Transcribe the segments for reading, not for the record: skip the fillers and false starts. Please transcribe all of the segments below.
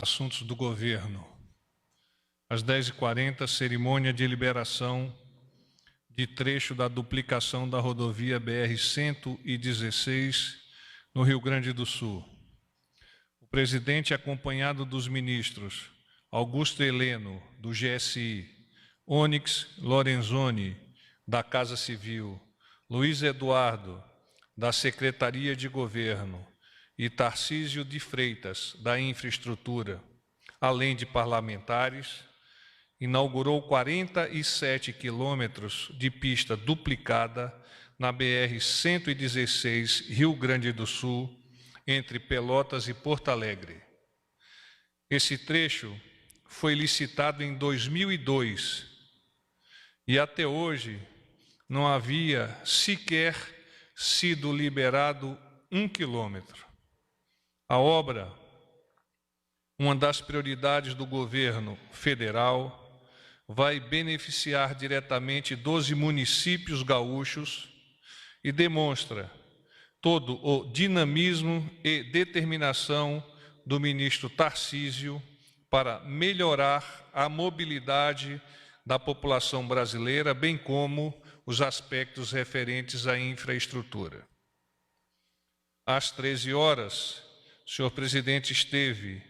Assuntos do Governo. Às 10h40, cerimônia de liberação de trecho da duplicação da rodovia BR-116, no Rio Grande do Sul. O presidente, acompanhado dos ministros Augusto Heleno, do GSI, Onyx Lorenzoni, da Casa Civil, Luiz Eduardo, da Secretaria de Governo, e Tarcísio de Freitas, da Infraestrutura, além de parlamentares, inaugurou 47 quilômetros de pista duplicada na BR-116, Rio Grande do Sul, entre Pelotas e Porto Alegre. Esse trecho foi licitado em 2002 e até hoje não havia sequer sido liberado 1 quilômetro. A obra, uma das prioridades do governo federal, vai beneficiar diretamente 12 municípios gaúchos e demonstra todo o dinamismo e determinação do ministro Tarcísio para melhorar a mobilidade da população brasileira, bem como os aspectos referentes à infraestrutura. Às 13 horas, o senhor presidente esteve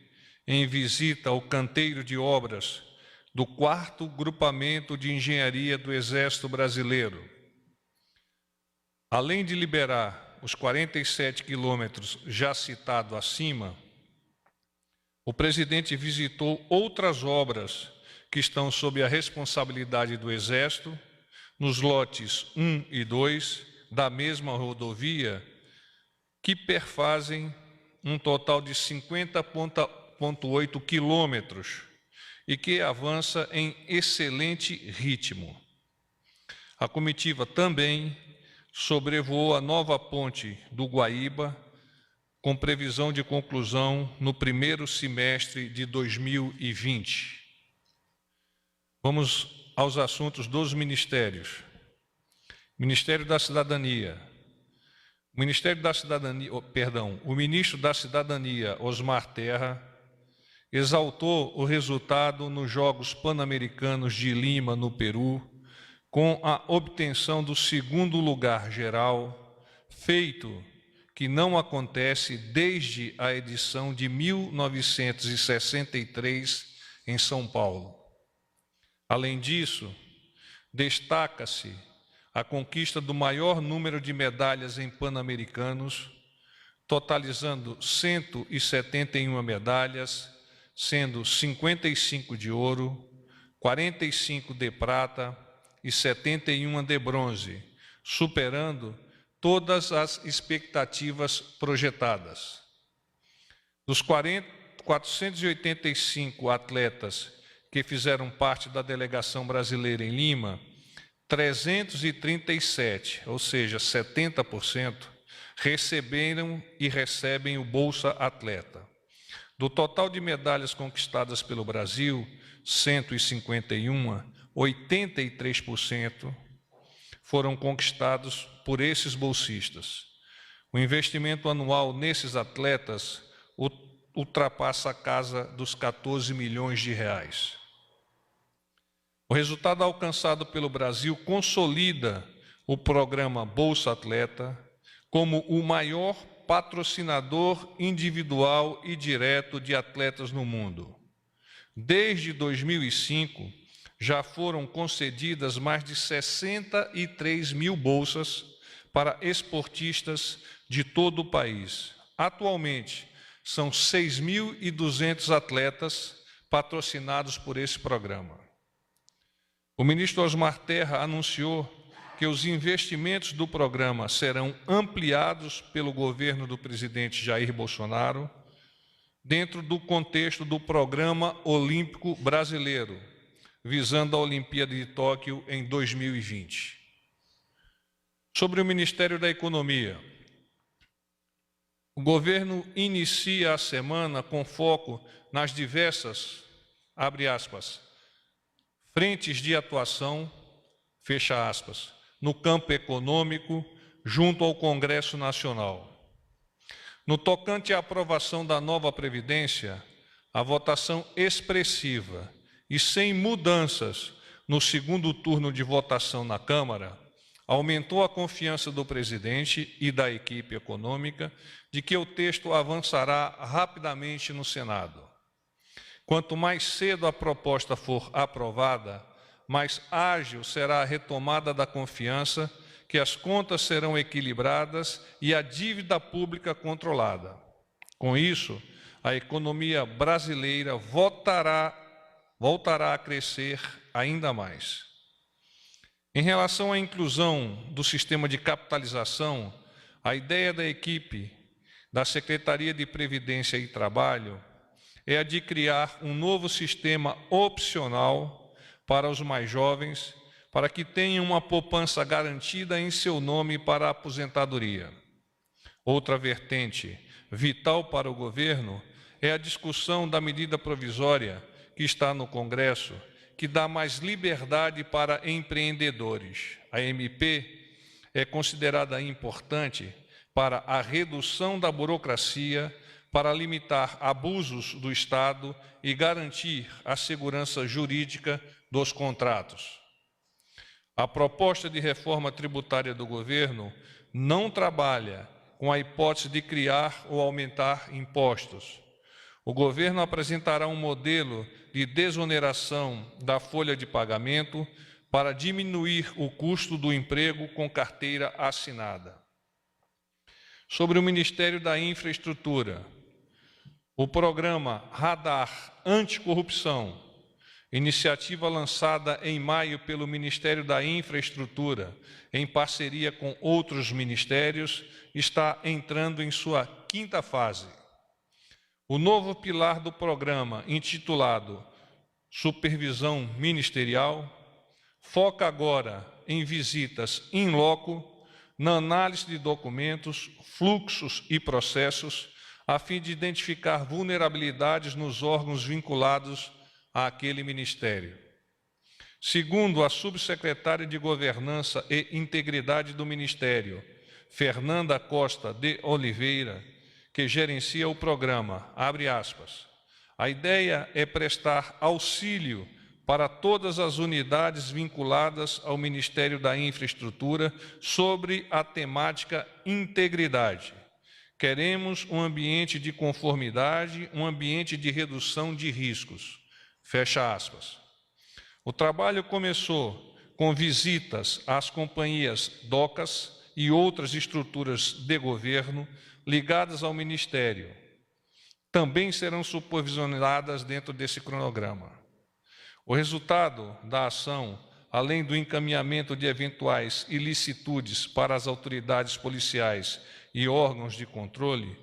em visita ao canteiro de obras do 4º Grupamento de Engenharia do Exército Brasileiro. Além de liberar os 47 quilômetros já citado acima, o presidente visitou outras obras que estão sob a responsabilidade do Exército, nos lotes 1 e 2 da mesma rodovia, que perfazem um total de 50,8 quilômetros e que avança em excelente ritmo. A comitiva também sobrevoou a nova ponte do Guaíba, com previsão de conclusão no primeiro semestre de 2020. Vamos aos assuntos dos ministérios. Ministério da Cidadania. O ministro da Cidadania, Osmar Terra, exaltou o resultado nos Jogos Pan-Americanos de Lima, no Peru, com a obtenção do 2º lugar geral, feito que não acontece desde a edição de 1963 em São Paulo. Além disso, destaca-se a conquista do maior número de medalhas em Pan-Americanos, totalizando 171 medalhas, sendo 55 de ouro, 45 de prata e 71 de bronze, superando todas as expectativas projetadas. Dos 485 atletas que fizeram parte da delegação brasileira em Lima, 337, ou seja, 70%, receberam e recebem o Bolsa Atleta. Do total de medalhas conquistadas pelo Brasil, 151, 83% foram conquistados por esses bolsistas. O investimento anual nesses atletas ultrapassa a casa dos 14 milhões de reais. O resultado alcançado pelo Brasil consolida o programa Bolsa Atleta como o maior patrocinador individual e direto de atletas no mundo. Desde 2005, já foram concedidas mais de 63 mil bolsas para esportistas de todo o país. Atualmente, são 6.200 atletas patrocinados por esse programa. O ministro Osmar Terra anunciou que os investimentos do programa serão ampliados pelo governo do presidente Jair Bolsonaro, dentro do contexto do Programa Olímpico Brasileiro, visando a Olimpíada de Tóquio em 2020. Sobre o Ministério da Economia, o governo inicia a semana com foco nas diversas, abre aspas, frentes de atuação, fecha aspas, no campo econômico, junto ao Congresso Nacional. No tocante à aprovação da nova Previdência, a votação expressiva e sem mudanças no segundo turno de votação na Câmara, aumentou a confiança do presidente e da equipe econômica de que o texto avançará rapidamente no Senado. Quanto mais cedo a proposta for aprovada, mais ágil será a retomada da confiança, que as contas serão equilibradas e a dívida pública controlada. Com isso, a economia brasileira voltará a crescer ainda mais. Em relação à inclusão do sistema de capitalização, a ideia da equipe da Secretaria de Previdência e Trabalho é a de criar um novo sistema opcional para os mais jovens, para que tenham uma poupança garantida em seu nome para a aposentadoria. Outra vertente vital para o governo é a discussão da medida provisória que está no Congresso, que dá mais liberdade para empreendedores. A MP é considerada importante para a redução da burocracia, para limitar abusos do Estado e garantir a segurança jurídica dos contratos. A proposta de reforma tributária do governo não trabalha com a hipótese de criar ou aumentar impostos. O governo apresentará um modelo de desoneração da folha de pagamento para diminuir o custo do emprego com carteira assinada. Sobre o Ministério da Infraestrutura, o programa Radar Anticorrupção, iniciativa lançada em maio pelo Ministério da Infraestrutura, em parceria com outros ministérios, está entrando em sua quinta fase. O novo pilar do programa, intitulado Supervisão Ministerial, foca agora em visitas in loco, na análise de documentos, fluxos e processos, a fim de identificar vulnerabilidades nos órgãos vinculados àquele ministério. Segundo a subsecretária de Governança e Integridade do Ministério, Fernanda Costa de Oliveira, que gerencia o programa, abre aspas, a ideia é prestar auxílio para todas as unidades vinculadas ao Ministério da Infraestrutura sobre a temática integridade. Queremos um ambiente de conformidade, um ambiente de redução de riscos. Fecha aspas. O trabalho começou com visitas às companhias DOCAS e outras estruturas de governo ligadas ao Ministério. Também serão supervisionadas dentro desse cronograma. O resultado da ação, além do encaminhamento de eventuais ilicitudes para as autoridades policiais e órgãos de controle,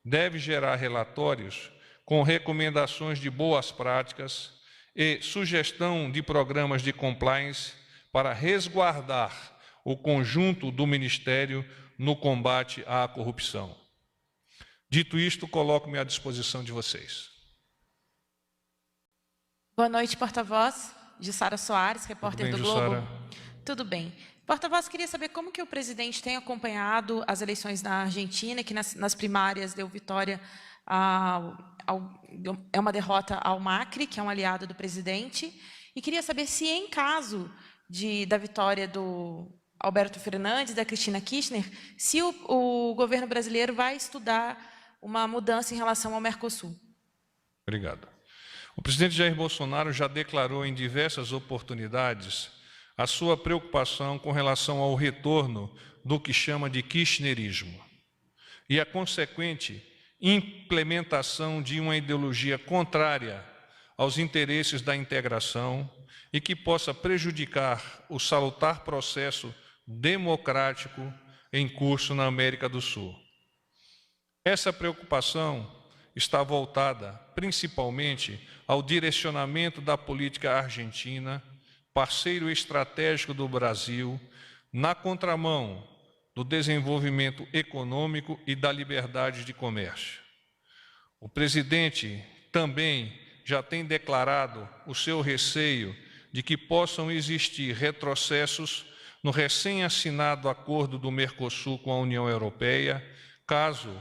deve gerar relatórios com recomendações de boas práticas e sugestão de programas de compliance para resguardar o conjunto do Ministério no combate à corrupção. Dito isto, coloco-me à disposição de vocês. Boa noite, porta-voz. Jussara Soares, repórter do Globo. Jussara? Tudo bem. Porta-voz, queria saber como que o presidente tem acompanhado as eleições na Argentina, que nas primárias deu vitória, é uma derrota ao Macri, que é um aliado do presidente, e queria saber se, em caso da vitória do Alberto Fernandes, da Cristina Kirchner, se o governo brasileiro vai estudar uma mudança em relação ao Mercosul. Obrigado. O presidente Jair Bolsonaro já declarou em diversas oportunidades a sua preocupação com relação ao retorno do que chama de kirchnerismo e a consequente implementação de uma ideologia contrária aos interesses da integração e que possa prejudicar o salutar processo democrático em curso na América do Sul. Essa preocupação está voltada principalmente ao direcionamento da política argentina, parceiro estratégico do Brasil, na contramão do desenvolvimento econômico e da liberdade de comércio. O presidente também já tem declarado o seu receio de que possam existir retrocessos no recém-assinado acordo do Mercosul com a União Europeia, caso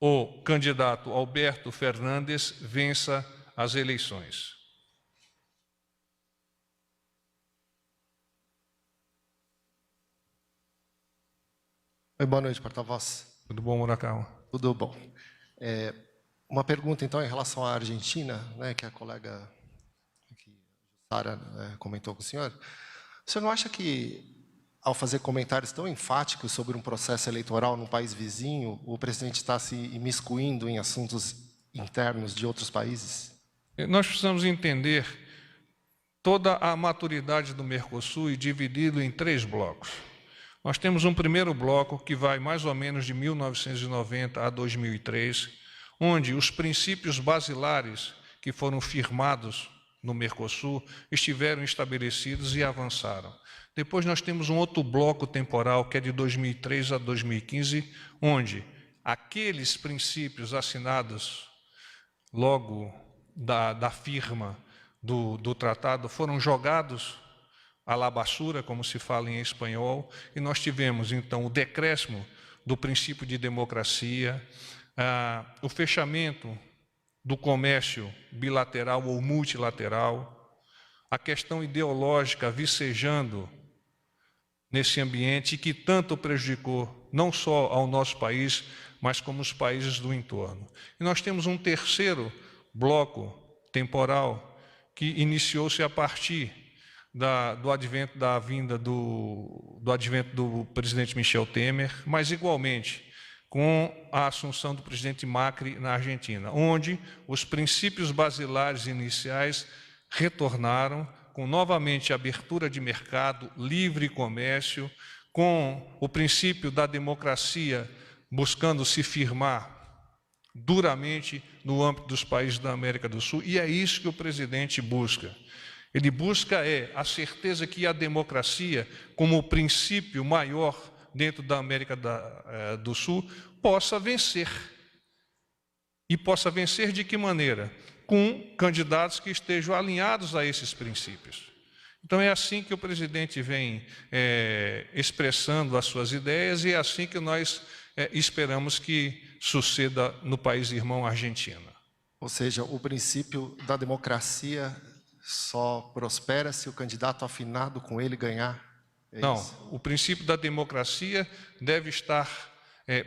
o candidato Alberto Fernandes vença as eleições. Oi, boa noite, porta-voz. Tudo bom, Murakami? Tudo bom. Uma pergunta, então, em relação à Argentina, né, que a colega Sara comentou com o senhor. O senhor não acha que, ao fazer comentários tão enfáticos sobre um processo eleitoral num país vizinho, o presidente está se imiscuindo em assuntos internos de outros países? Nós precisamos entender toda a maturidade do Mercosul e dividi-lo em 3 blocos. Nós temos um primeiro bloco que vai mais ou menos de 1990 a 2003, onde os princípios basilares que foram firmados no Mercosul estiveram estabelecidos e avançaram. Depois nós temos um outro bloco temporal, que é de 2003 a 2015, onde aqueles princípios assinados logo da firma do tratado foram jogados à la basura, como se fala em espanhol, e nós tivemos, então, o decréscimo do princípio de democracia, o fechamento do comércio bilateral ou multilateral, a questão ideológica vicejando nesse ambiente que tanto prejudicou não só ao nosso país, mas como os países do entorno. E nós temos um terceiro bloco temporal que iniciou-se a partir do advento do presidente Michel Temer, mas igualmente com a assunção do presidente Macri na Argentina, onde os princípios basilares iniciais retornaram com novamente abertura de mercado, livre comércio, com o princípio da democracia buscando se firmar duramente no âmbito dos países da América do Sul, e é isso que o presidente busca. Ele busca a certeza que a democracia, como o princípio maior dentro da América do Sul, possa vencer. E possa vencer de que maneira? Com candidatos que estejam alinhados a esses princípios. Então é assim que o presidente vem expressando as suas ideias e é assim que nós esperamos que suceda no país irmão Argentina. Ou seja, o princípio da democracia só prospera se o candidato afinado com ele ganhar? Não, o princípio da democracia deve estar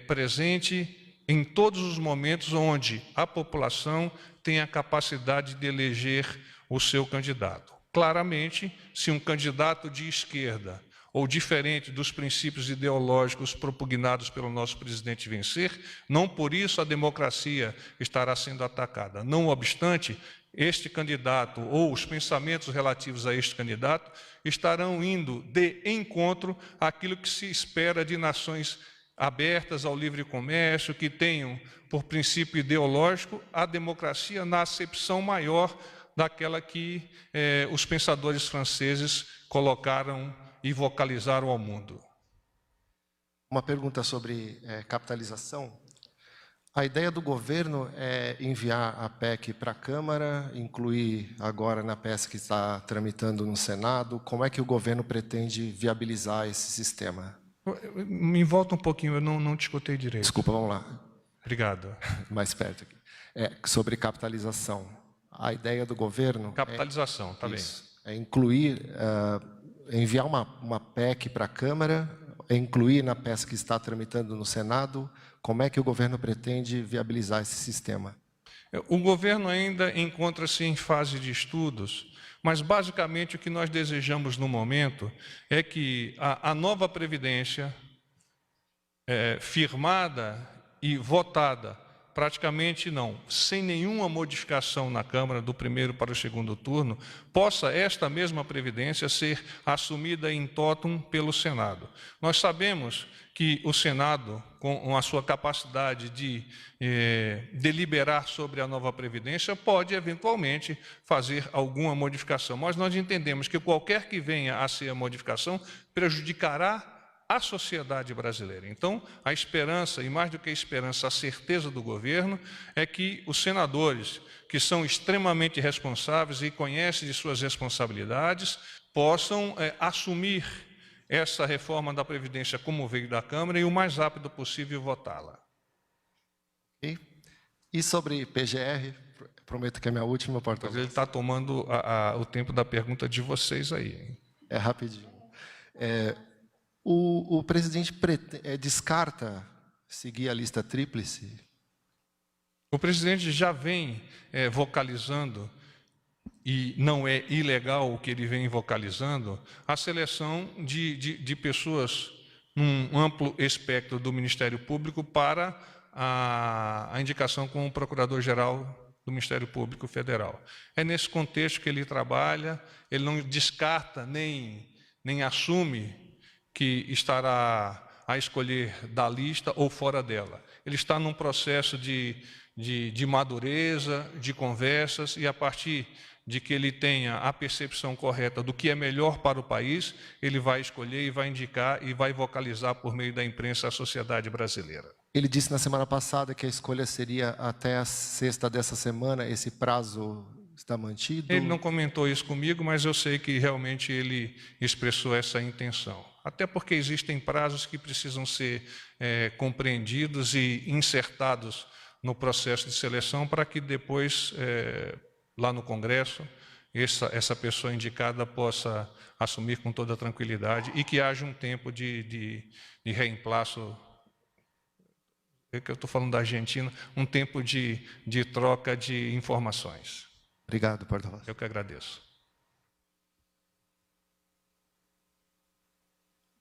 presente em todos os momentos onde a população tem a capacidade de eleger o seu candidato. Claramente, se um candidato de esquerda ou diferente dos princípios ideológicos propugnados pelo nosso presidente vencer, não por isso a democracia estará sendo atacada. Não obstante, este candidato ou os pensamentos relativos a este candidato estarão indo de encontro àquilo que se espera de nações abertas ao livre comércio, que tenham por princípio ideológico a democracia na acepção maior daquela que os pensadores franceses colocaram e vocalizaram ao mundo. Uma pergunta sobre capitalização. A ideia do governo é enviar a PEC para a Câmara, incluir agora na PEC que está tramitando no Senado. Como é que o governo pretende viabilizar esse sistema? Me volta um pouquinho, eu não te escutei direito. Desculpa, vamos lá. Obrigado. Mais perto aqui. Sobre capitalização. A ideia do governo... Capitalização, tá bem. É incluir, enviar uma PEC para a Câmara, incluir na PEC que está tramitando no Senado. Como é que o governo pretende viabilizar esse sistema? O governo ainda encontra-se em fase de estudos, mas basicamente o que nós desejamos no momento é que a nova Previdência, firmada e votada, praticamente não, sem nenhuma modificação na Câmara do primeiro para o segundo turno, possa esta mesma Previdência ser assumida em totum pelo Senado. Nós sabemos que o Senado, com a sua capacidade de deliberar sobre a nova Previdência, pode, eventualmente, fazer alguma modificação. Mas nós entendemos que qualquer que venha a ser a modificação prejudicará a sociedade brasileira. Então, a esperança, e mais do que a esperança, a certeza do governo, é que os senadores, que são extremamente responsáveis e conhecem de suas responsabilidades, possam assumir essa reforma da Previdência como veio da Câmara e o mais rápido possível votá-la. E sobre PGR, prometo que é a minha última, porta-voz. Mas ele está tomando o tempo da pergunta de vocês aí, hein? É rapidinho. O presidente descarta seguir a lista tríplice? O presidente já vem vocalizando, e não é ilegal o que ele vem vocalizando, a seleção de pessoas num amplo espectro do Ministério Público para a indicação como Procurador-Geral do Ministério Público Federal. É nesse contexto que ele trabalha, ele não descarta nem assume que estará a escolher da lista ou fora dela. Ele está num processo de madureza, de conversas, e a partir de que ele tenha a percepção correta do que é melhor para o país, ele vai escolher e vai indicar e vai vocalizar por meio da imprensa a sociedade brasileira. Ele disse na semana passada que a escolha seria até a sexta dessa semana. Esse prazo está mantido? Ele não comentou isso comigo, mas eu sei que realmente ele expressou essa intenção. Até porque existem prazos que precisam ser compreendidos e insertados no processo de seleção para que depois, lá no Congresso, essa pessoa indicada possa assumir com toda tranquilidade e que haja um tempo de reemplaço. É que eu estou falando da Argentina, um tempo de troca de informações. Obrigado, porta-voz. Eu que agradeço.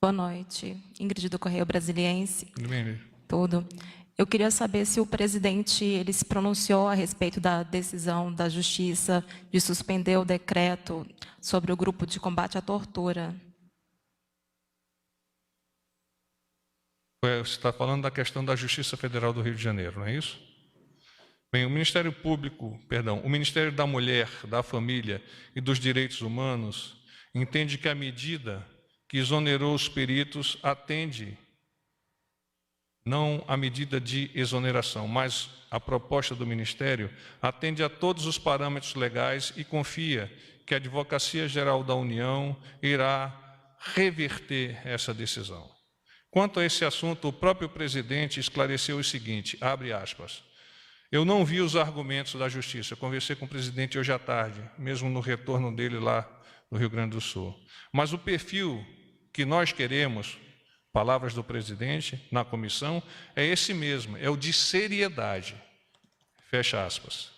Boa noite. Ingrid do Correio Brasiliense. Tudo bem, Ingrid? Tudo. Eu queria saber se o presidente ele se pronunciou a respeito da decisão da Justiça de suspender o decreto sobre o grupo de combate à tortura. Você está falando da questão da Justiça Federal do Rio de Janeiro, não é isso? Bem, o Ministério Público, perdão, o Ministério da Mulher, da Família e dos Direitos Humanos entende que a medida que exonerou os peritos atende não a medida de exoneração, mas a proposta do Ministério atende a todos os parâmetros legais e confia que a Advocacia Geral da União irá reverter essa decisão. Quanto a esse assunto, o próprio presidente esclareceu o seguinte, abre aspas, eu não vi os argumentos da Justiça, eu conversei com o presidente hoje à tarde, mesmo no retorno dele lá no Rio Grande do Sul, mas o perfil que nós queremos, palavras do presidente na comissão, é esse mesmo, é o de seriedade, fecha aspas.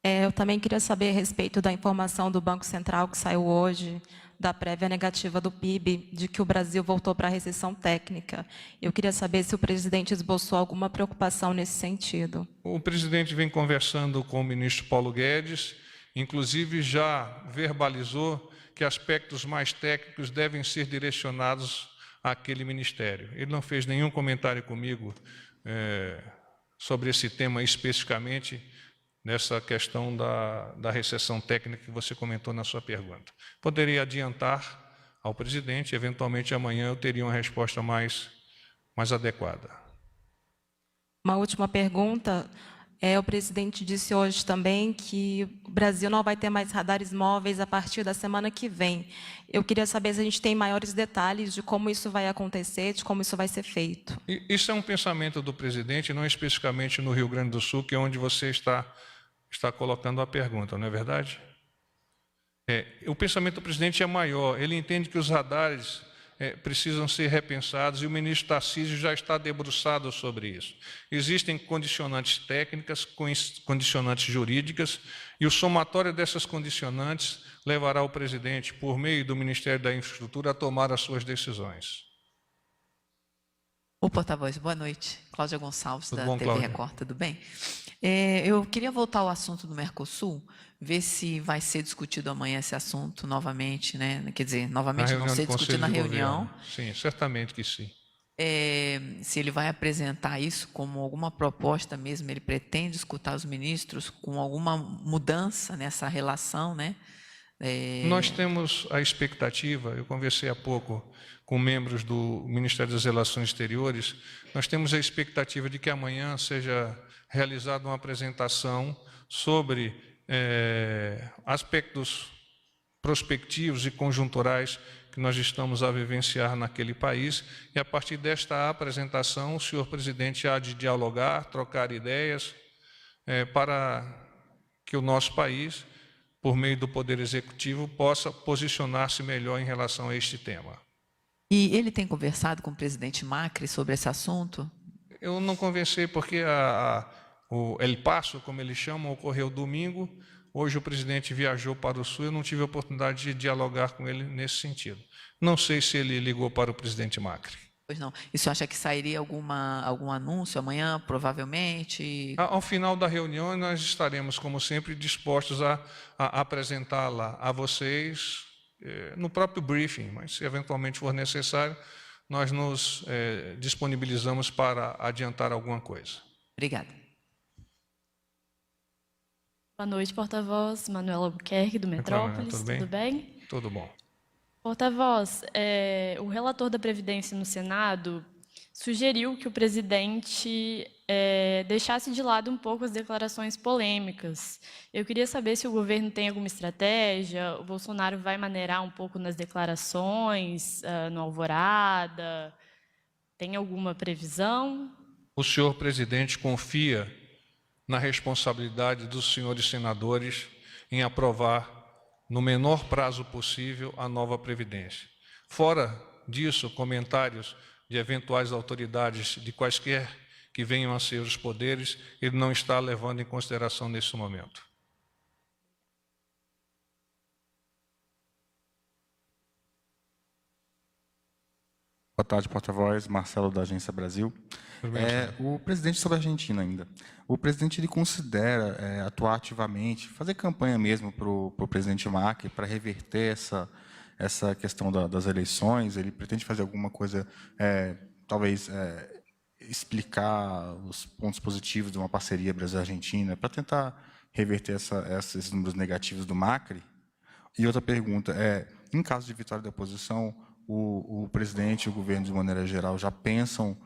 Eu também queria saber a respeito da informação do Banco Central que saiu hoje, da prévia negativa do PIB, de que o Brasil voltou para a recessão técnica. Eu queria saber se o presidente esboçou alguma preocupação nesse sentido. O presidente vem conversando com o ministro Paulo Guedes, inclusive já verbalizou que aspectos mais técnicos devem ser direcionados àquele ministério. Ele não fez nenhum comentário comigo sobre esse tema especificamente, nessa questão da recessão técnica que você comentou na sua pergunta. Poderia adiantar ao presidente, eventualmente amanhã eu teria uma resposta mais adequada. Uma última pergunta. O presidente disse hoje também que o Brasil não vai ter mais radares móveis a partir da semana que vem. Eu queria saber se a gente tem maiores detalhes de como isso vai acontecer, de como isso vai ser feito. Isso é um pensamento do presidente, não especificamente no Rio Grande do Sul, que é onde você está colocando a pergunta, não é verdade? O pensamento do presidente é maior, ele entende que os radares precisam ser repensados e o ministro Tarcísio já está debruçado sobre isso. Existem condicionantes técnicas, condicionantes jurídicas, e o somatório dessas condicionantes levará o presidente, por meio do Ministério da Infraestrutura, a tomar as suas decisões. O porta-voz, boa noite. Cláudia Gonçalves, Tudo da bom, TV Cláudia? Record, tudo bem? Eu queria voltar ao assunto do Mercosul, ver se vai ser discutido amanhã esse assunto novamente, né? Quer dizer, novamente não ser discutido na reunião. Sim, certamente que sim. Se ele vai apresentar isso como alguma proposta mesmo, ele pretende escutar os ministros com alguma mudança nessa relação, né? Nós temos a expectativa, eu conversei há pouco com membros do Ministério das Relações Exteriores, nós temos a expectativa de que amanhã seja realizada uma apresentação sobre aspectos prospectivos e conjunturais que nós estamos a vivenciar naquele país, e a partir desta apresentação, o senhor presidente há de dialogar, trocar ideias, para que o nosso país, por meio do Poder Executivo, possa posicionar-se melhor em relação a este tema. E ele tem conversado com o presidente Macri sobre esse assunto? Eu não conversei porque o El Paso, como eles chamam, ocorreu domingo. Hoje o presidente viajou para o Sul, eu não tive a oportunidade de dialogar com ele nesse sentido. Não sei se ele ligou para o presidente Macri. Pois não. E o senhor acha que sairia algum anúncio amanhã, provavelmente? Ao final da reunião, nós estaremos, como sempre, dispostos a apresentá-la a vocês no próprio briefing, mas se eventualmente for necessário, nós nos disponibilizamos para adiantar alguma coisa. Obrigada. Boa noite, porta-voz. Manuela Albuquerque, do Metrópolis. Tudo bem? Tudo bom. Porta-voz, o relator da Previdência no Senado sugeriu que o presidente deixasse de lado um pouco as declarações polêmicas. Eu queria saber se o governo tem alguma estratégia, o Bolsonaro vai maneirar um pouco nas declarações, no Alvorada, tem alguma previsão? O senhor presidente confia na responsabilidade dos senhores senadores em aprovar, no menor prazo possível, a nova Previdência. Fora disso, comentários de eventuais autoridades, de quaisquer que venham a ser os poderes, ele não está levando em consideração nesse momento. Boa tarde, porta-voz. Marcelo, da Agência Brasil. O presidente, sobre a Argentina ainda. O presidente ele considera atuar ativamente, fazer campanha mesmo para o presidente Macri, para reverter essa questão das eleições? Ele pretende fazer alguma coisa, talvez explicar os pontos positivos de uma parceria Brasil-Argentina, para tentar reverter esses números negativos do Macri? E outra pergunta, em caso de vitória da oposição, o presidente e o governo, de maneira geral, já pensam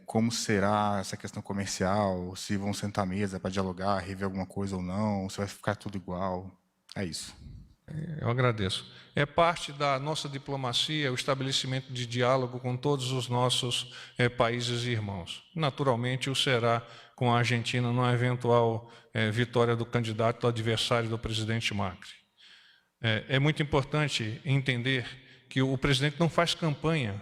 como será essa questão comercial, se vão sentar à mesa para dialogar, rever alguma coisa ou não, se vai ficar tudo igual? É isso. Eu agradeço. É parte da nossa diplomacia o estabelecimento de diálogo com todos os nossos países irmãos. Naturalmente, o será com a Argentina numa eventual vitória do candidato, do adversário do presidente Macri. É muito importante entender que o presidente não faz campanha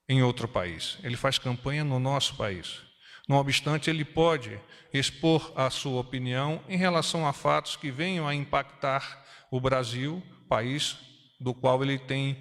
em outro país, ele faz campanha no nosso país. Não obstante, ele pode expor a sua opinião em relação a fatos que venham a impactar o Brasil, país do qual ele tem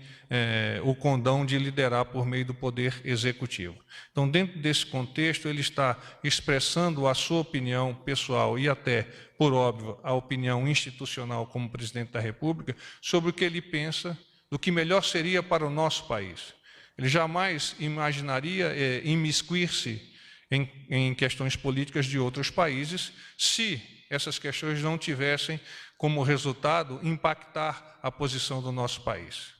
o condão de liderar por meio do Poder Executivo. Então, dentro desse contexto, ele está expressando a sua opinião pessoal e até, por óbvio, a opinião institucional como presidente da República sobre o que ele pensa do que melhor seria para o nosso país. Ele jamais imaginaria imiscuir-se em questões políticas de outros países se essas questões não tivessem como resultado impactar a posição do nosso país.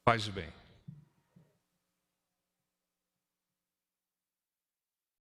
Paz e bem.